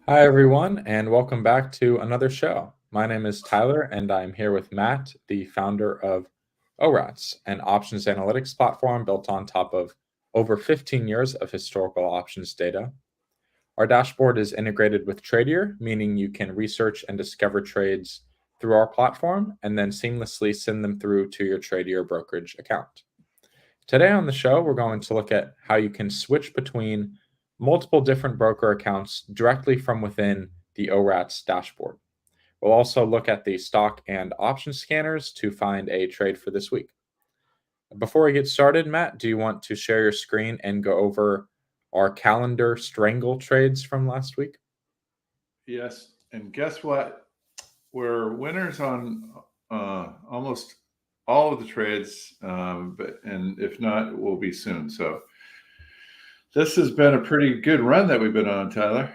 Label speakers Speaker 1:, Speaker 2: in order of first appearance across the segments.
Speaker 1: Hi, everyone, and welcome back to another show. My name is Tyler, and I'm here with Matt, the founder of ORATS, an options analytics platform built on top of over 15 years of historical options data. Our dashboard is integrated with Tradier, meaning you can research and discover trades through our platform and then seamlessly send them through to your Tradier brokerage account. Today on the show, we're going to look at how you can switch between multiple different broker accounts directly from within the ORATS dashboard. We'll also look at the stock and option scanners to find a trade for this week. Before we get started, Matt, do you want to share your screen and go over our calendar strangle trades from last week?
Speaker 2: Yes, and guess what? We're winners on almost all of the trades, and if not, we'll be soon. So this has been a pretty good run that we've been on, Tyler.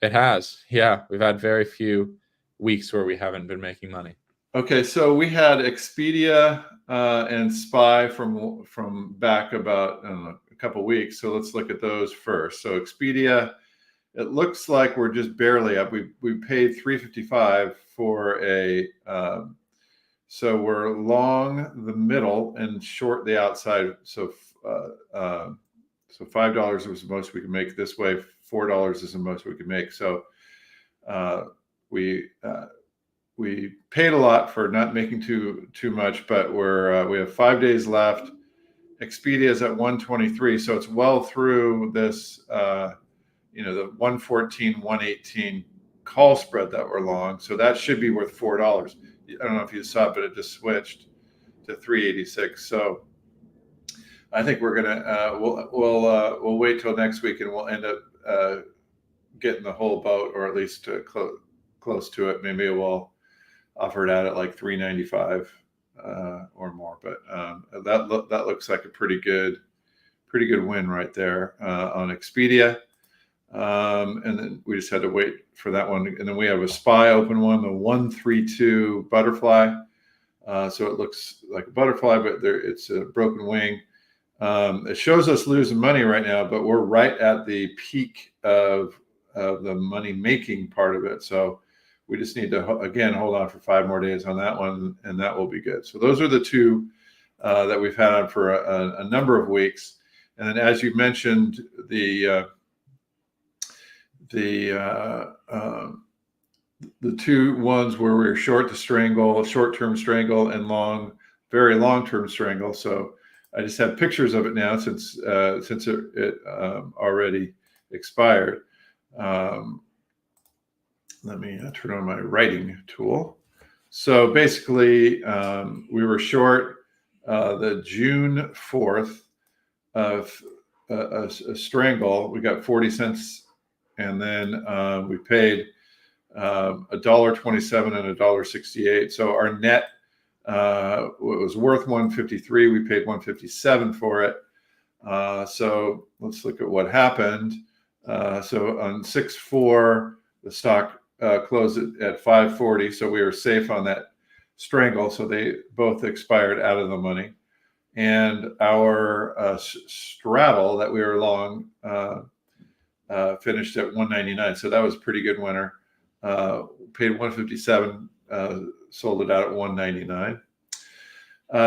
Speaker 1: It has. Yeah, we've had very few weeks where we haven't been making money.
Speaker 2: Okay, so we had Expedia and SPY from back about a couple weeks. So let's look at those first. So Expedia, it looks like we're just barely up. We paid $3.55 for a. So we're long the middle and short the outside. So $5 was the most we could make this way. $4 is the most we could make. So we paid a lot for not making too much, but we have 5 days left. Expedia is at 123, so it's well through this. The 114, 118 call spread that we're long. So that should be worth $4. I don't know if you saw it, but it just switched to 386. So I think we're gonna we'll wait till next week, and we'll end up getting the whole boat, or at least close to it. Maybe we'll offer it out at like 395 or more. But that looks like a pretty good win right there on Expedia. And then we just had to wait for that one. And then we have a SPY open one, the 132 butterfly. So it looks like a butterfly, but it's a broken wing. It shows us losing money right now, but we're right at the peak of the money making part of it. So we just need to, again, hold on for 5 more days on that one, and that will be good. So those are the two that we've had on for a number of weeks. And then, as you mentioned, the two ones where we're short short-term strangle, and very long-term strangle. So I just have pictures of it now since it already expired. Let me turn on my writing tool. So basically, we were short the June 4th of a strangle. We got 40 cents, and then we paid $1.27 and $1.68. So our net was worth 153. We paid 157 for it. So let's look at what happened. So on 6/4, the stock closed at 540. So we were safe on that strangle. So they both expired out of the money. And our straddle that we were long finished at 199. So that was a pretty good winner. Paid 157, sold it out at 199.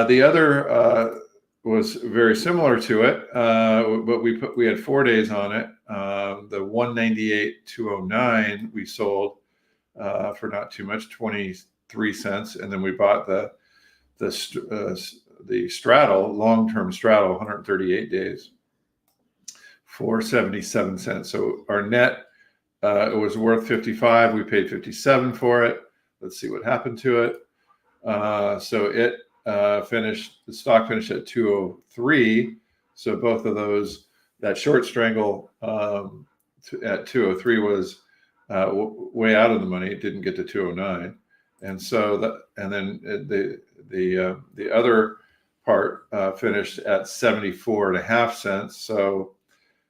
Speaker 2: The other was very similar to it, but we had 4 days on it. The 198.209 we sold for not too much, 23 cents, and then we bought the straddle, long-term straddle, 138 days for 77 cents. So our net, it was worth 55. We paid 57 for it. Let's see what happened to it. So it the stock finished at 203. So both of those, that short strangle at 203 was way out of the money. It didn't get to 209. And so then the other part finished at 74.5 cents. So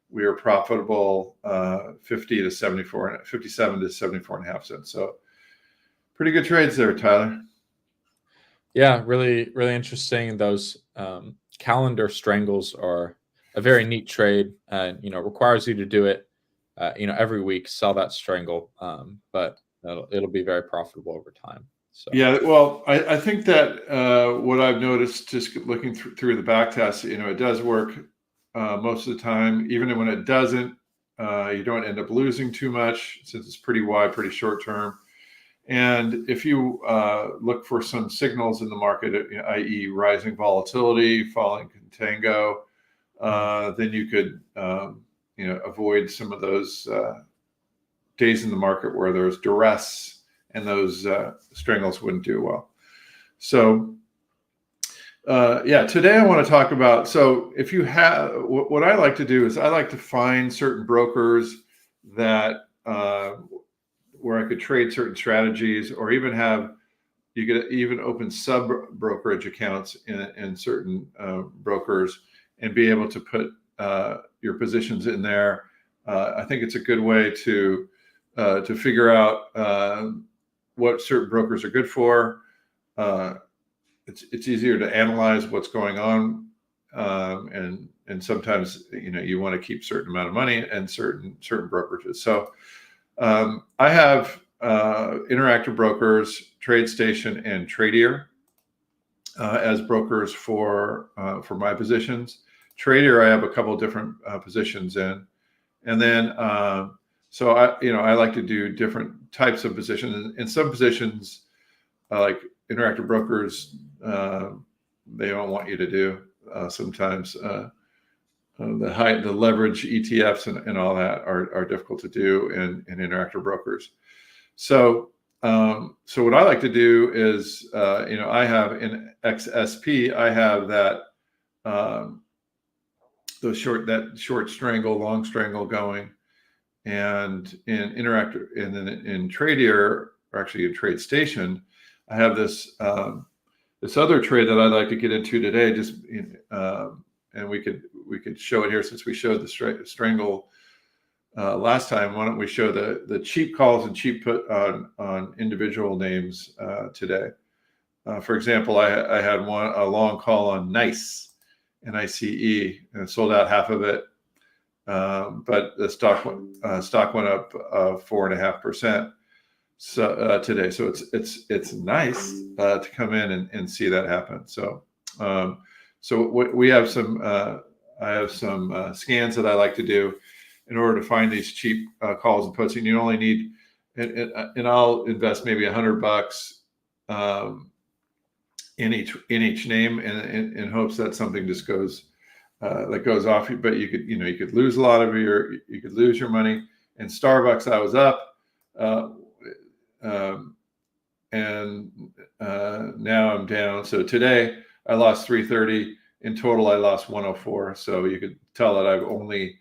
Speaker 2: we were profitable 57 to 74.5 cents. So pretty good trades there, Tyler.
Speaker 1: Yeah, really, really interesting. Those calendar strangles are a very neat trade, and requires you to do it every week sell that strangle, but it'll be very profitable over time. So
Speaker 2: yeah, well, I think that what I've noticed just looking through the back test, it does work most of the time. Even when it doesn't, you don't end up losing too much since it's pretty wide, pretty short term. And if you look for some signals in the market, i.e., rising volatility, falling contango, then you could avoid some of those days in the market where there's duress and those strangles wouldn't do well. So today I want to talk about, so if you have, what I like to do is I like to find certain brokers that where I could trade certain strategies, or even you could even open sub brokerage accounts in certain brokers and be able to put your positions in there. I think it's a good way to figure out what certain brokers are good for. It's easier to analyze what's going on, and sometimes you want to keep certain amount of money and certain brokerages. So I have Interactive Brokers, TradeStation, and Tradier as brokers for my positions. Tradier, I have a couple of different positions in, and then so I like to do different types of positions. In some positions, like Interactive Brokers, they don't want you to do sometimes. The leverage ETFs and all that are difficult to do in Interactive Brokers. So what I like to do is I have in XSP, I have that short strangle, long strangle going, and in Interactive and then in Tradier, or actually in TradeStation, I have this other trade that I'd like to get into today. And we could show it here since we showed the strangle last time. Why don't we show the cheap calls and cheap put on individual names today? For example, I had a long call on NICE, NICE, and sold out half of it, but the stock went up 4.5%. So today, so it's nice to come in and see that happen. So we have some I have some scans that I like to do in order to find these cheap calls and puts. And you only need, and I'll invest maybe $100 in each name in hopes that something just goes off. But you could lose a lot of you could lose your money. In Starbucks, I was up. And now I'm down. So today I lost 330. In total, I lost 104. So you could tell that I've only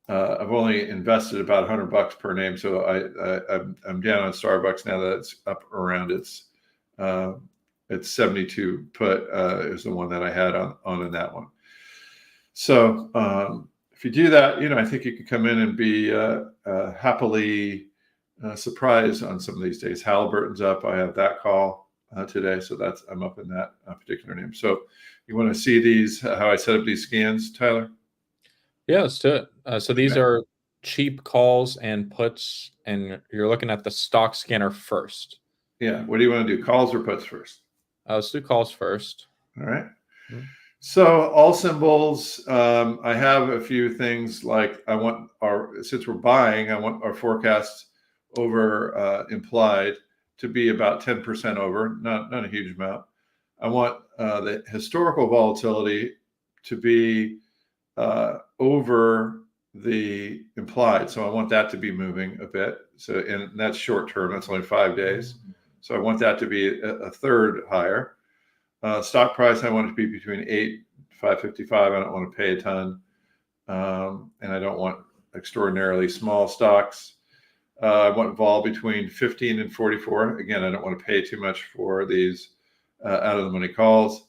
Speaker 2: invested about $100 per name. So I'm down on Starbucks now that it's up around its 72 put is the one that I had on in that one. So if you do that, I think you could come in and be happily surprised on some of these days. Halliburton's up. I have that call today, so I'm up in that particular name. So you want to see these, how I set up these scans, Tyler?
Speaker 1: Yeah, let's do it. So these are cheap calls and puts, and you're looking at the stock scanner first.
Speaker 2: Yeah. What do you want to do, calls or puts first?
Speaker 1: Let's do calls first.
Speaker 2: All right. Mm-hmm. So all symbols, I have a few things like since we're buying, I want our forecast over implied to be about 10% over, not a huge amount. I want the historical volatility to be over the implied. So I want that to be moving a bit. So, and that's short term, that's only 5 days. So I want that to be a third higher. Stock price, I want it to be between 555. I don't want to pay a ton. And I don't want extraordinarily small stocks. I want vol between 15 and 44. Again, I don't want to pay too much for these out of the money calls.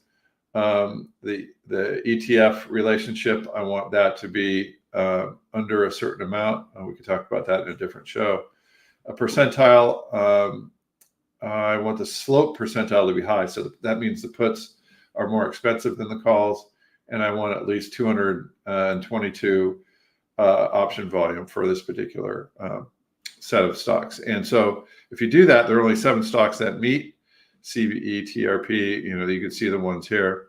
Speaker 2: The ETF relationship, I want that to be under a certain amount. We could talk about that in a different show. A percentile, I want the slope percentile to be high. So that means the puts are more expensive than the calls. And I want at least 222 option volume for this particular set of stocks. And so if you do that, there are only 7 stocks that meet CVE, TRP. You can see the ones here.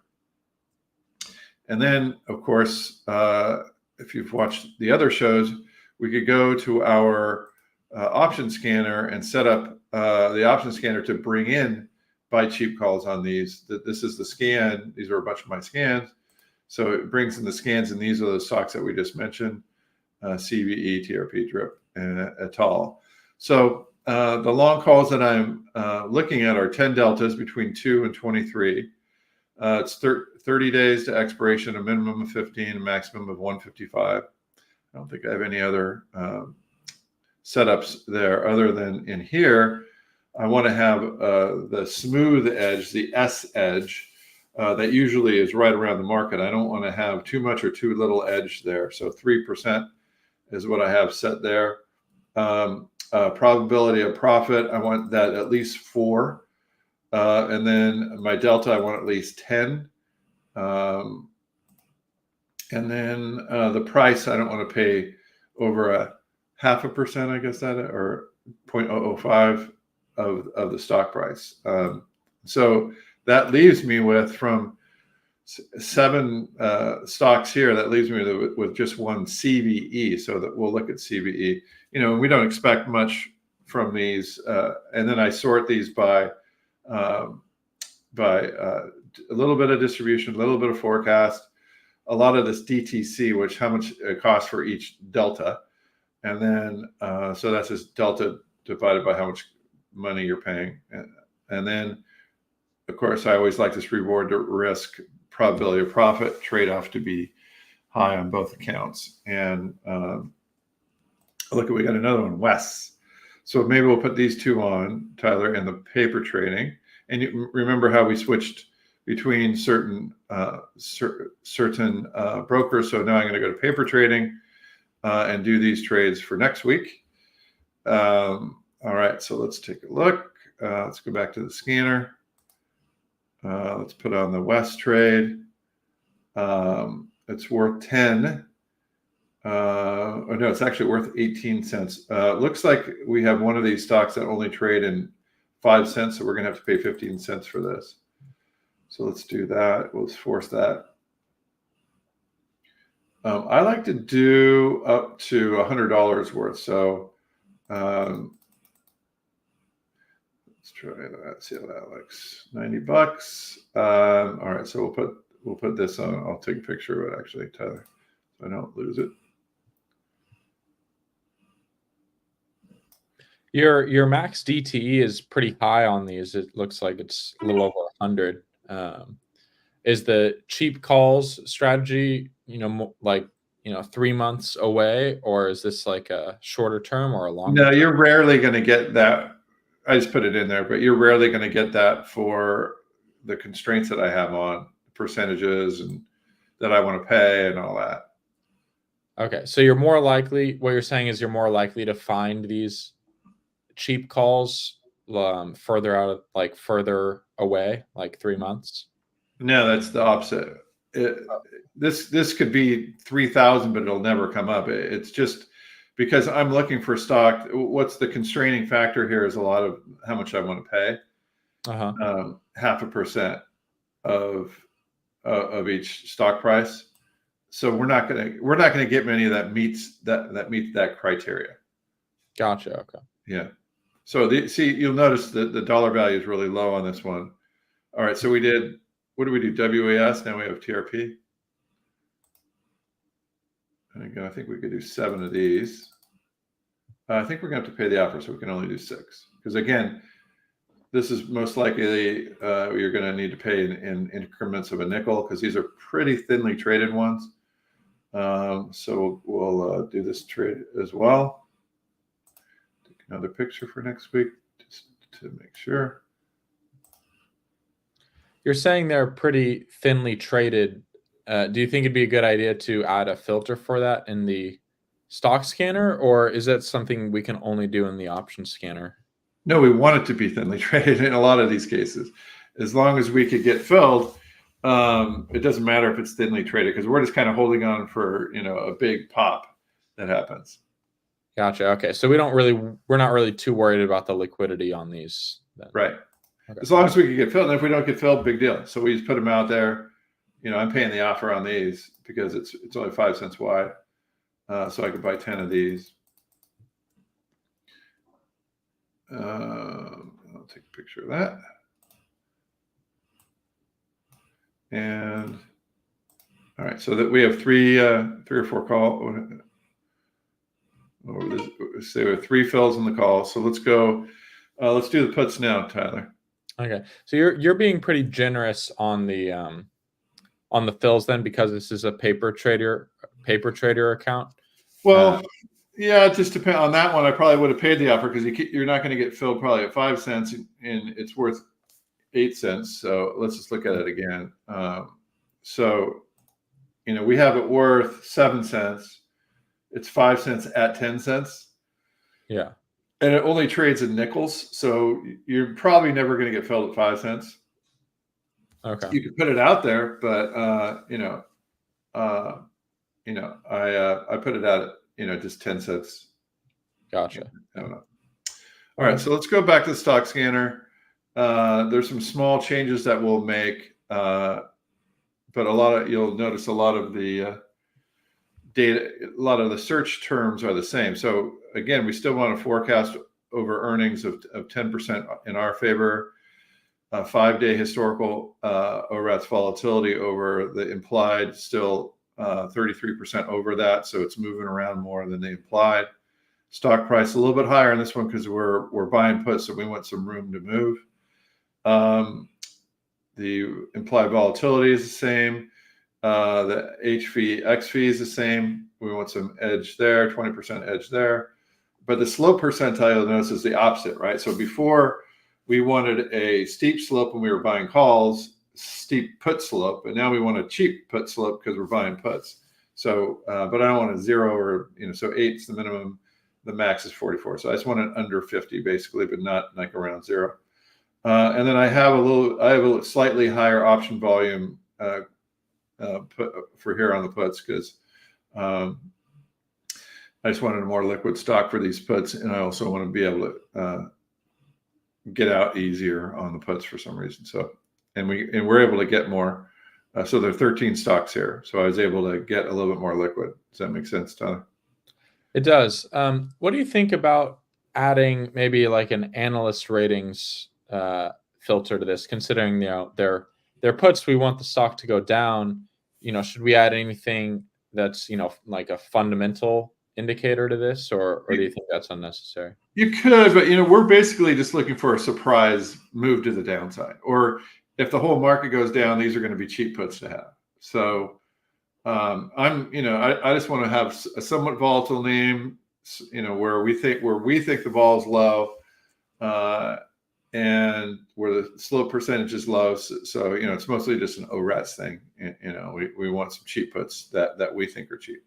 Speaker 2: And then, of course, if you've watched the other shows, we could go to our option scanner and set up the option scanner to bring in buy cheap calls on these. This is the scan. These are a bunch of my scans. So it brings in the scans, and these are the stocks that we just mentioned, CVE, TRP, DRIP, and et al. So the long calls that I'm looking at are 10 deltas between 2 and 23. It's 30 days to expiration, a minimum of 15, a maximum of 155. I don't think I have any other setups there other than in here. I want to have the smooth edge, the S edge, that usually is right around the market. I don't want to have too much or too little edge there. So 3% is what I have set there. Probability of profit, I want that at least 4. And then my delta, I want at least 10. And then the price, I don't want to pay over a 0.5%, I guess that, or 0.005 of the stock price. So that leaves me with, from 7 stocks here, that leaves me with just one CVE. So that we'll look at CVE. We don't expect much from these. And then I sort these by a little bit of distribution, a little bit of forecast, a lot of this DTC, which how much it costs for each delta. And then, so that's just delta divided by how much money you're paying. And then, of course, I always like this reward to risk probability of profit trade-off to be high on both accounts. And look, we got another one, Wes. So maybe we'll put these 2 on, Tyler, in the paper trading. And you remember how we switched between certain brokers. So now I'm going to go to paper trading and do these trades for next week. All right, so let's take a look. Let's go back to the scanner. Let's put on the West trade. It's worth 10. Oh no, it's actually worth 18 cents. Looks like we have one of these stocks that only trade in 5 cents, so we're going to have to pay 15 cents for this. So let's do that. Let's force that. I like to do up to $100 worth. So let's try that. See how that looks. $90. All right, so we'll put this on. I'll take a picture of it actually, Tyler, so I don't lose it.
Speaker 1: Your max DTE is pretty high on these. It looks like it's a little over 100. Is the cheap calls strategy, 3 months away, or is this like a shorter term or a longer term?
Speaker 2: No, you're rarely going to get that. I just put it in there, but you're rarely going to get that for the constraints that I have on percentages and that I want to pay and all that.
Speaker 1: Okay, so you're more likely, what you're saying is you're more likely to find these cheap calls further out, like further away, like 3 months?
Speaker 2: No, that's the opposite. This could be 3,000, but it'll never come up. It's just because I'm looking for stock. What's the constraining factor here is a lot of how much I want to pay. 0.5% of each stock price. So we're not gonna get many that meet that criteria.
Speaker 1: Gotcha. Okay.
Speaker 2: Yeah. So you'll notice that the dollar value is really low on this one. All right. So we did. What do we do? WAS. Now we have TRP. And again, I think we could do 7 of these. I think we're going to have to pay the offer, so we can only do 6. Because again, this is most likely you're going to need to pay in increments of a nickel, because these are pretty thinly traded ones. So we'll do this trade as well. Take another picture for next week just to make sure.
Speaker 1: You're saying they're pretty thinly traded. Do you think it'd be a good idea to add a filter for that in the stock scanner, or is that something we can only do in the option scanner?
Speaker 2: No, we want it to be thinly traded in a lot of these cases. As long as we could get filled, it doesn't matter if it's thinly traded, because we're just kind of holding on for a big pop. that happens.
Speaker 1: Gotcha. Okay, so we're not really too worried about the liquidity on these then.
Speaker 2: Right.
Speaker 1: Okay.
Speaker 2: As long as we can get filled, and if we don't get filled, big deal. So we just put them out there. I'm paying the offer on these because it's only 5 cents wide, so I could buy 10 of these. I'll take a picture of that. And all right, so that we have three or four call. Say we have 3 fills in the call. So let's go. Let's do the puts now, Tyler.
Speaker 1: Okay, so you're being pretty generous on the fills then, because this is a paper trader account.
Speaker 2: Well, yeah, it just depends on that one. I probably would have paid the offer because you're not going to get filled probably at 5 cents, and it's worth 8 cents. So let's just look at it again. So we have it worth 7 cents. It's 5 cents at 10 cents.
Speaker 1: Yeah.
Speaker 2: And it only trades in nickels. So you're probably never going to get filled at 5 cents.
Speaker 1: Okay.
Speaker 2: You could put it out there, but I put it out at just 10 cents.
Speaker 1: Gotcha.
Speaker 2: I don't know. All right, so let's go back to the stock scanner. There's some small changes that we'll make, but you'll notice a lot of the data, a lot of the search terms are the same. So again, we still want to forecast over earnings of 10% in our favor. 5-day historical ORATS volatility over the implied, still 33% over that. So it's moving around more than the implied. Stock price a little bit higher in this one because we're buying puts, so we want some room to move. The implied volatility is the same. The H fee, X fee is the same. We want some edge there, 20% edge there. But the slope percentile, you'll notice, is the opposite, right? So before we wanted a steep slope when we were buying calls, steep put slope, and now we want a cheap put slope because we're buying puts. So, but I don't want a 0 or, so 8 is the minimum. The max is 44. So I just want it under 50 basically, but not like around 0. And then I have a slightly higher option volume put for here on the puts because I just wanted a more liquid stock for these puts, and I also want to be able to get out easier on the puts for some reason. So, and we're able to get more. So there are 13 stocks here, so I was able to get a little bit more liquid. Does that make sense, Tyler?
Speaker 1: It does. What do you think about adding maybe like an analyst ratings filter to this, considering their puts, we want the stock to go down? Should we add anything that's like a fundamental indicator to this, or do you think that's unnecessary?
Speaker 2: You could, but we're basically just looking for a surprise move to the downside, or if the whole market goes down, these are going to be cheap puts to have. So I just want to have a somewhat volatile name, where we think the vol is low, and where the slope percentage is low. So it's mostly just an ORATS thing. We want some cheap puts that we think are cheap.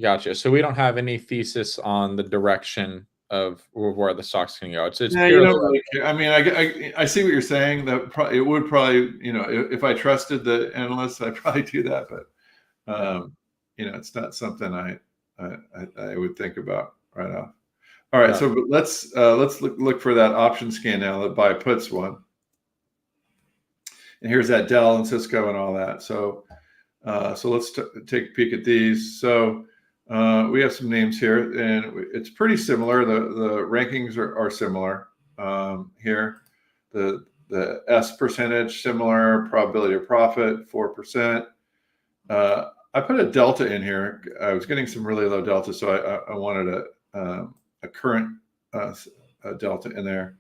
Speaker 1: Gotcha. So we don't have any thesis on the direction of where the stock's going to go. It's
Speaker 2: yeah, you don't really care. I mean, I see what you're saying. That it would probably, if I trusted the analysts, I'd probably do that. But it's not something I would think about right off. All right, so let's look for that option scan now, the buy puts one. And here's that Dell and Cisco and all that. So let's take a peek at these. So we have some names here, and it's pretty similar. The rankings are similar here. The S percentage similar, probability of profit 4%. I put a delta in here. I was getting some really low delta, so I wanted a current delta in there.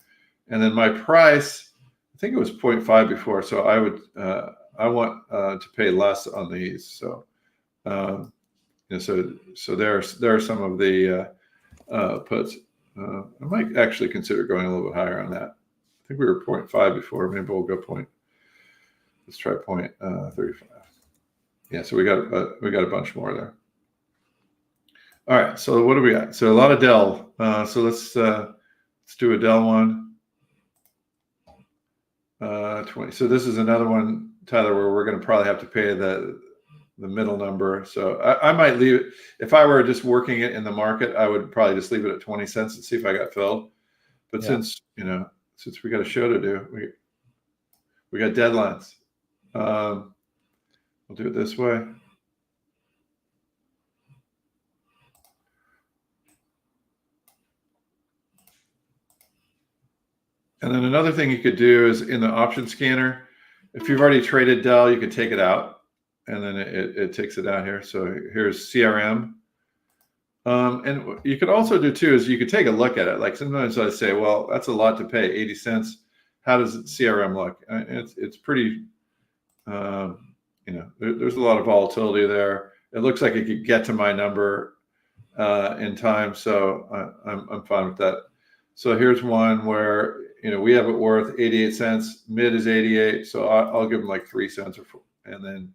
Speaker 2: And then my price, I think it was 0.5 before, so I want to pay less on these. So so there are some of the puts. I might actually consider going a little bit higher on that. I think we were 0.5 before. Maybe we'll go let's try 0.35. Yeah, so we got a bunch more there. All right, so what do we got? So a lot of Dell. So let's do a Dell one. 20. So this is another one, Tyler, where we're going to probably have to pay middle number. So I might leave it. If I were just working it in the market, I would probably just leave it at 20 cents and see if I got filled. But since we got a show to do, we got deadlines. We'll do it this way. And then another thing you could do is in the option scanner, if you've already traded Dell, you could take it out, and then it takes it out here. So here's CRM. And what you could also do too is you could take a look at it. Like sometimes I say, well, that's a lot to pay, 80 cents. How does CRM look? It's pretty, there's a lot of volatility there. It looks like it could get to my number in time, so I'm fine with that. So here's one where we have it worth 88 cents. Mid is 88, so I'll give them like 3 cents and then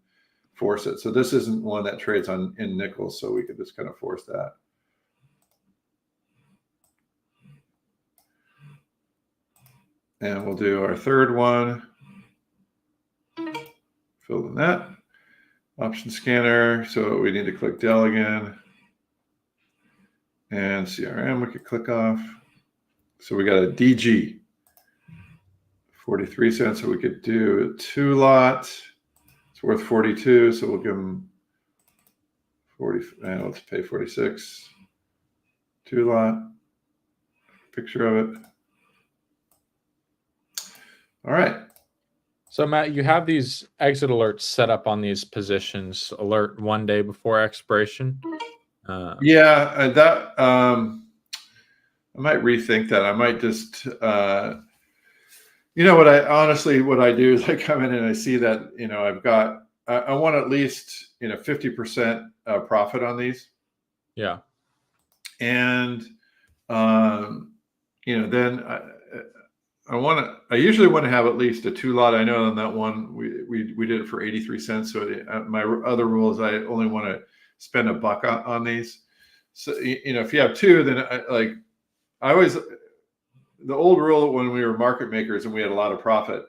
Speaker 2: force it. So this isn't one that trades in nickels, so we could just kind of force that. And we'll do our third one. Fill in that. Option scanner. So we need to click Dell again. And CRM we could click off. So we got a DG. 43 cents. So we could do 2 lot. It's worth 42. So we'll give them 40. And let's pay 46. 2 lot. Picture of it. All right.
Speaker 1: So Matt, you have these exit alerts set up on these positions. Alert 1 day before expiration.
Speaker 2: I might rethink that. I might just, what I do is I come in and I see that, I've got, I want at least, 50% profit on these.
Speaker 1: Yeah.
Speaker 2: And, then I usually want to have at least a 2 lot. I know on that one, we did it for 83 cents. So my other rule is I only want to spend $1 on these. So, if you have 2, then I always, the old rule when we were market makers and we had a lot of profit,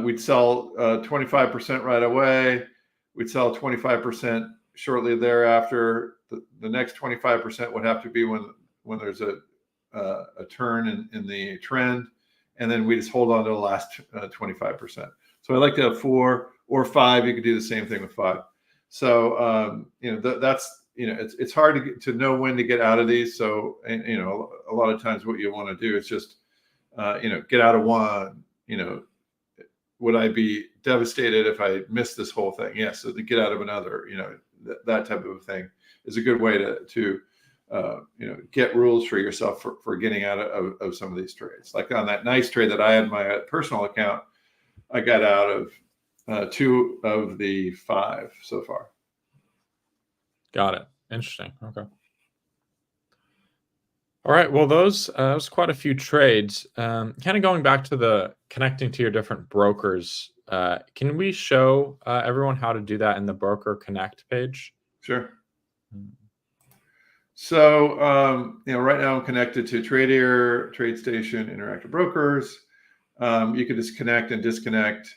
Speaker 2: we'd sell 25% right away. We'd sell 25% shortly thereafter. The next 25% would have to be when there's a turn in the trend. And then we just hold on to the last 25%. So I like to have 4 or 5. You could do the same thing with 5. So, that's, it's hard to know when to get out of these. So, a lot of times what you want to do is just, get out of one. Would I be devastated if I missed this whole thing? Yes. So to get out of another, that type of a thing is a good way to get rules for yourself for getting out of some of these trades. Like on that nice trade that I had in my personal account, I got out of 2 of the 5 so far.
Speaker 1: Got it. Interesting. Okay. All right. Well, those was quite a few trades. Kind of going back to the connecting to your different brokers. Can we show everyone how to do that in the Broker Connect page?
Speaker 2: Sure. So, right now I'm connected to Tradier, TradeStation, Interactive Brokers. You can just connect and disconnect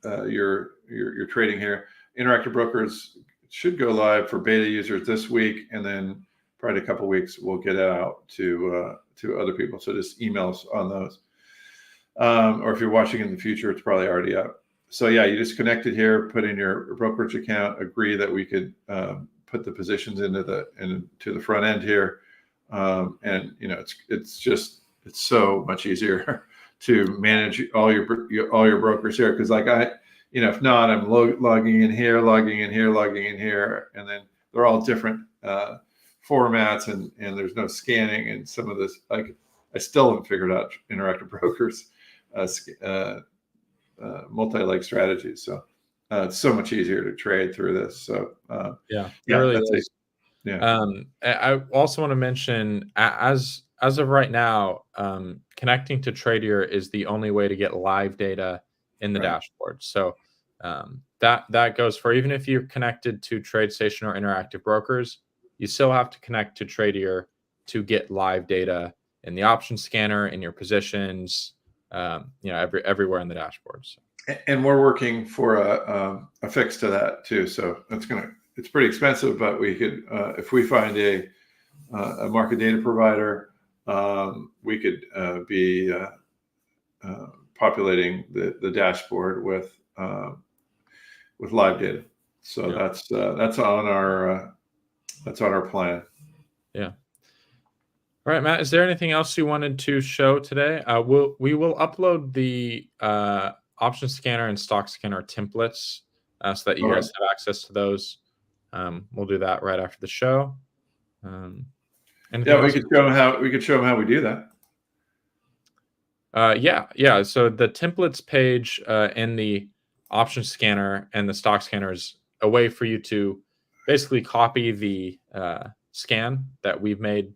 Speaker 2: your trading here. Interactive Brokers should go live for beta users this week, and then probably a couple of weeks we'll get it out to other people. So just emails on those. Or if you're watching in the future, it's probably already out. So yeah, you just connect it here, put in your brokerage account, agree that we could put the positions into the front end here, and it's so much easier to manage all your brokers here, because if not, I'm logging in here, logging in here, logging in here, and then they're all different formats, and there's no scanning, and some of this I still haven't figured out Interactive Brokers multi-leg strategies. So it's so much easier to trade through this. So
Speaker 1: it really is.
Speaker 2: Yeah.
Speaker 1: I also want to mention, as of right now, connecting to Tradier is the only way to get live data in the dashboard. So that goes for even if you're connected to TradeStation or Interactive Brokers, you still have to connect to Tradier to get live data in the option scanner, in your positions, everywhere in the dashboard. So.
Speaker 2: and we're working for a fix to that too. So it's pretty expensive, but we could, if we find a market data provider, we could be populating the dashboard with live data. So
Speaker 1: Yeah.
Speaker 2: that's on our plan.
Speaker 1: Yeah. All right, Matt, is there anything else you wanted to show today? We will upload the option scanner and stock scanner templates so that you
Speaker 2: All
Speaker 1: guys
Speaker 2: right.
Speaker 1: have access to those. We'll do that right after the show. Anything
Speaker 2: Yeah,
Speaker 1: else?
Speaker 2: we could show them how we do that.
Speaker 1: Yeah. So the templates page in the option scanner and the stock scanner is a way for you to basically copy the scan that we've made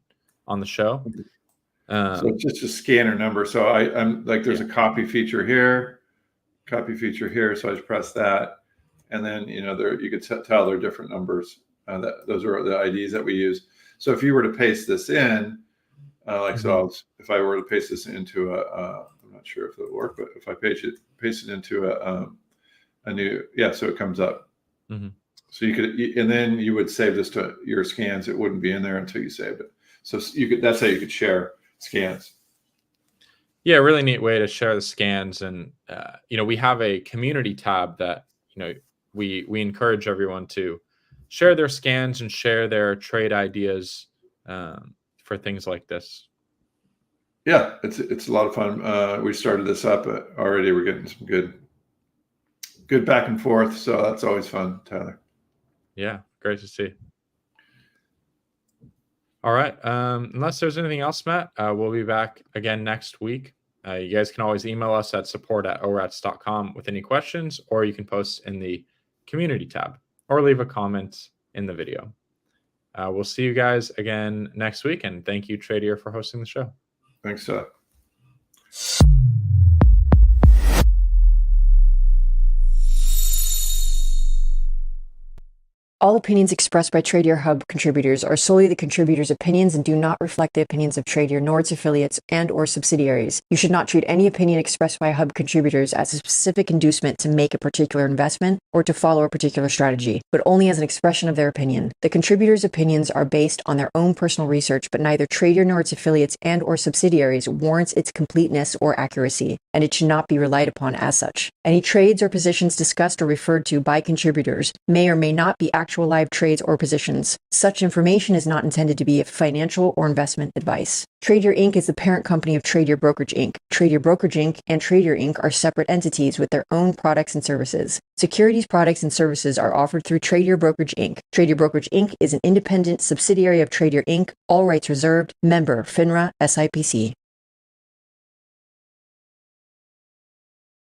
Speaker 1: on the show.
Speaker 2: So it's just a scanner number. So I'm like, there's a copy feature here. So I just press that, and then there you could tell they're different numbers. Those are the IDs that we use. So if you were to paste this in, so if I were to paste this into I'm not sure if it would work, but if I paste it into a new, so it comes up. So you could, and then you would save this to your scans. It wouldn't be in there until you saved it. So that's how you could share scans.
Speaker 1: Yeah, really neat way to share the scans. And we have a community tab that we encourage everyone to share their scans and share their trade ideas for things like this.
Speaker 2: Yeah, it's a lot of fun. We started this up already. We're getting some good back and forth, so that's always fun, Tyler.
Speaker 1: Yeah, great to see. All right. Unless there's anything else, Matt, we'll be back again next week. You guys can always email us at support@orats.com with any questions, or you can post in the community tab or leave a comment in the video. We'll see you guys again next week, and thank you, Tradier, for hosting the show.
Speaker 2: Thanks,
Speaker 3: All opinions expressed by Tradier Hub contributors are solely the contributors' opinions and do not reflect the opinions of Tradier nor its affiliates and/or subsidiaries. You should not treat any opinion expressed by Hub contributors as a specific inducement to make a particular investment or to follow a particular strategy, but only as an expression of their opinion. The contributors' opinions are based on their own personal research, but neither Tradier nor its affiliates and/or subsidiaries warrants its completeness or accuracy, and it should not be relied upon as such. Any trades or positions discussed or referred to by contributors may or may not be actual live trades or positions. Such information is not intended to be financial or investment advice. Tradier Inc. is the parent company of Tradier Brokerage Inc. Tradier Brokerage Inc. and Tradier Inc. are separate entities with their own products and services. Securities products and services are offered through Tradier Brokerage Inc. Tradier Brokerage Inc. is an independent subsidiary of Tradier Inc. All rights reserved. Member FINRA SIPC.